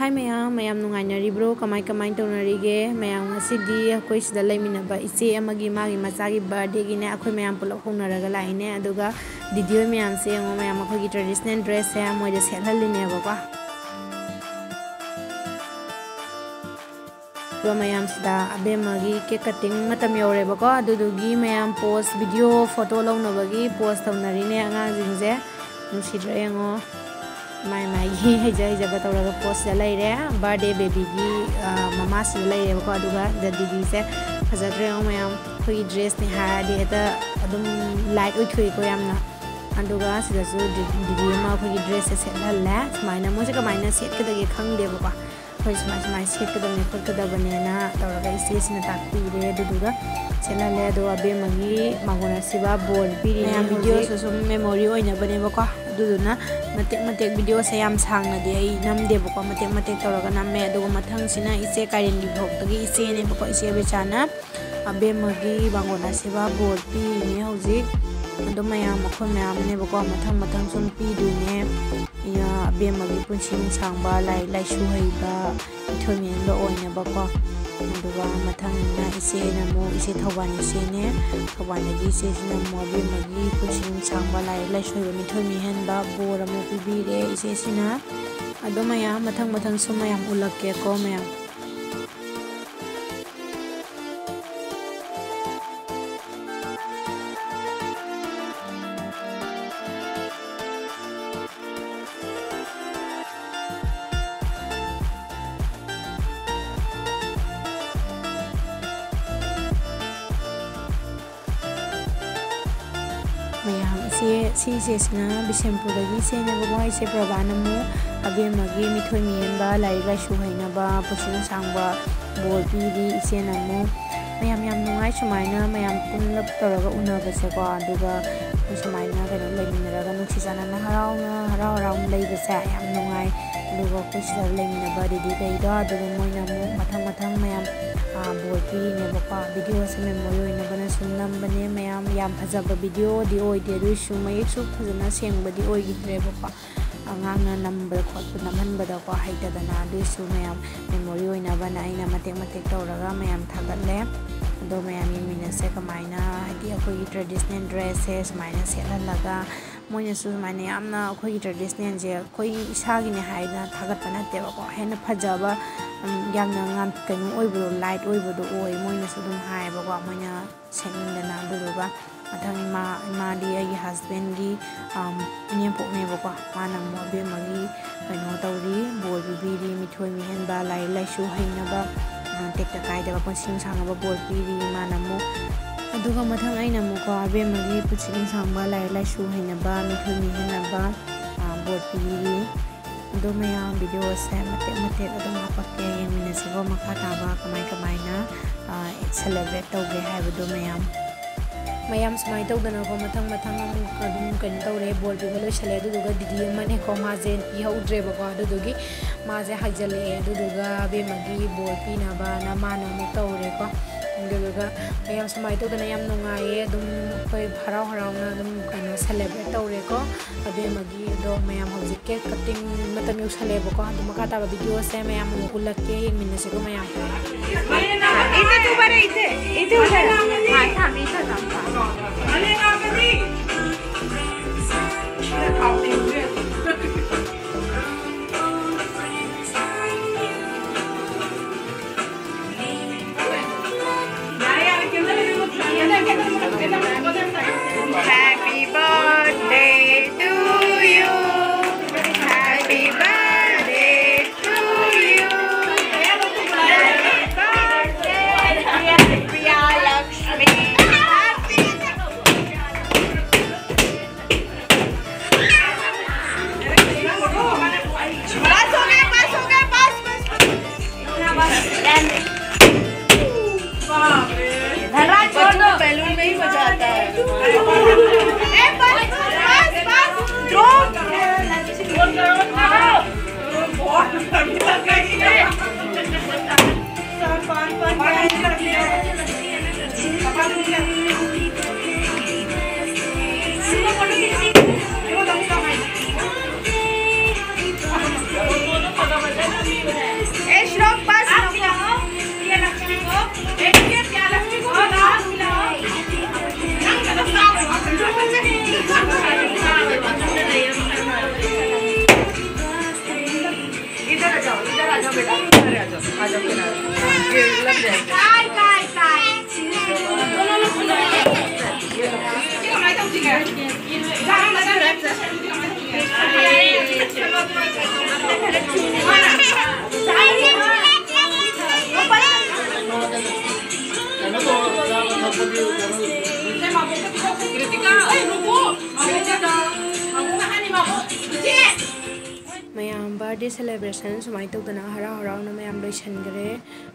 Hi ma'am ma'am नुंगाइनरिब्रो कमाई कमाई तौनरिगे ma'am ngasidi अखोई सिदा लेमिनबा इचे अमगी मागी मचागी बर्थडे गिने अखोई मैम पुलप होनरगा लाइने अदुगा दीदी मैम से यंगो मैम अखोगी ट्रेडिशनल ड्रेस है मोइदे सेलहलिनेबको मैम सिदा अबेमगी केक कटिंग मतम यौरेबको अदुदुगी मैम पोस्ट वीडियो फोटो लौनबगी पोस्ट तौनरिने अगांजिंजे नुसिद्रे यंगो माई माई हेजब तौर पोस्ट लेरे बर्थडे बेबी की ममा से लेरेबको दीदी से फजद्रे मैम अखोई ड्रेस ने हादी लाइट उठुको यामना दीदी अखोई ड्रेस से सेटहल्ले सुमाइना मोसे कमाइना सेटकदगे खंगदेबको अखोई सुमाइ सेटकदबने खोटकदबनेना तौर इचेसिना ताकपीरे सेटहल्ले अबेमगी मांगोनासिबा बोल पीरी मैम वीडियो सुम मेमोरी ओइनबनेबको मतेक मतेक वीडियो से याम सांगनदे आई नमदेबको मतेक मतेक तौरगा नमे अदुगा मथंगसिना इचे कारेंगी भोगतगी इचेनेबको इचे बेचाना अबेमगी बांगोनासिबा बोल पीने हौजिक अदु मैम अखोई मैमनेबको मथंग मथंग सुम पीदुने या अबेमगी पुंसिंग सांगबा लाइसु हैबा इथोमेनबा ओइनबको अदुगा मथंगना इचेनामु इचे थौबान इचेने थौबानगी इचेसिना मु अबेमगी पुंसिंग सांगबा लाइसु हैबा मिथोमी हेनबा बोरमु पिबीरे इचेसिना अदु मैम मथंग मथंग सुम मैम उलक्केको मैम मैम इसेसिना बिशेमपुरगी सेनेबको इसे प्रभानमु अबेमगी मिथोमी हेनबा लाइक लाइसु हैनबा पुसिंग सांगबा बोल पीरी इसेनामु मैम याम नुंगाई सुमाइना मैम पुनलप तौरगा उनबसेको अदुगा सुमाइना कनो लेमिनरगा नुक्सी जानाना हराव लेबसे याम नुंगाई अदुगा कुसिदा लेमिनबा दीदी कइदो अदुगा मोइनामु मथंग मैम बोल पीनेबको वीडियो से मेमोरी ओइनबना सुनमबने मैम याम फजब वीडियो दी ओइदे दुसु मयेकसु फजना सेंगबदी ओइगिद्रेबको आंगांना नंबर खोट नमहनबदको हैतदना दुसु मैम मेमोरी ओइनबना आइना मतेक मतेक तौरगा मैम थागतले अदो मैम येमिनसे कमाइना हादि अखोई ट्रेडिशनल ड्रेस है सुमाइना सेटहल्लगा मोइनसु सुमाइना यामना अखोई ट्रेडिशनल जे अखोई इसागिने हाइना थागतपा नतेबको हेना फजबा यामना ngam kanu oibro light oibodo oi moinasu dum haibako moina senindana aduga mathang ma di agi husband gi ine poknebako mana mo be magi kano tawri bol bibiri mithoi mi hen ba lai laisu hainaba tekta kaida ba sing sangaba bol piri mana mo aduga mathang aina mo ko be magi puching sangba lai laisu hainaba mithoi mi henaba bol piri दो ma'am video से मतेक मतेक अदुम हापके येमिनसिबो मखा ताबा कमाइना celebrate तौगे हाइबदो ma'am सुमाइ तौदनाको मथंग अदुम कन तौरे बोल पिबा लोइसले अदुदुगा दीदी अमने को माजे पिहौद्रेबको अदुदुगी माजे हाइजले अदुदुगा बेमगी बोल पिनाबा ना माना मु तौरेको अदुदुगा मैम सुमाइ तौदना याम नुंगाये अदुम कोइ हरावना अदुम कनो सेलिब्रेट तौरेको अबेमगी दो मैम हौजिक केक कटिंग मतम यौसलेबको अदुम मखा ताबा वीडियो से मैम मु उलक्के येमिनसिको मैम इते तुबारे इते उधर हां थामी इते थाम अरे नागनी खाते हुए Happy birthday to you. Happy birthday to you. Happy birthday, Priya Lakshmi. Happy बस हो गया धनराज छोड़ दो बैलून में ही मजा आता है इधर आ जाओ बेटा, इधर आ जाओ किनारे, ये लग जाएगा। मैम बर्थडे सेलिब्रेशन सुमाय तौदना हरा हराउना मैम लोइसनगरे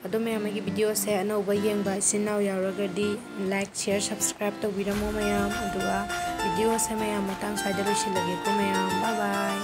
अदो मैम की वीडियो से अनौबा येंबा इसिनाव यावरगदी लाइक शेयर सब्सक्राइब तौबिरमो मैम अदुगा वीडियो से मैम मतंग साइड लोइसिलगे को मैम बाय बाय।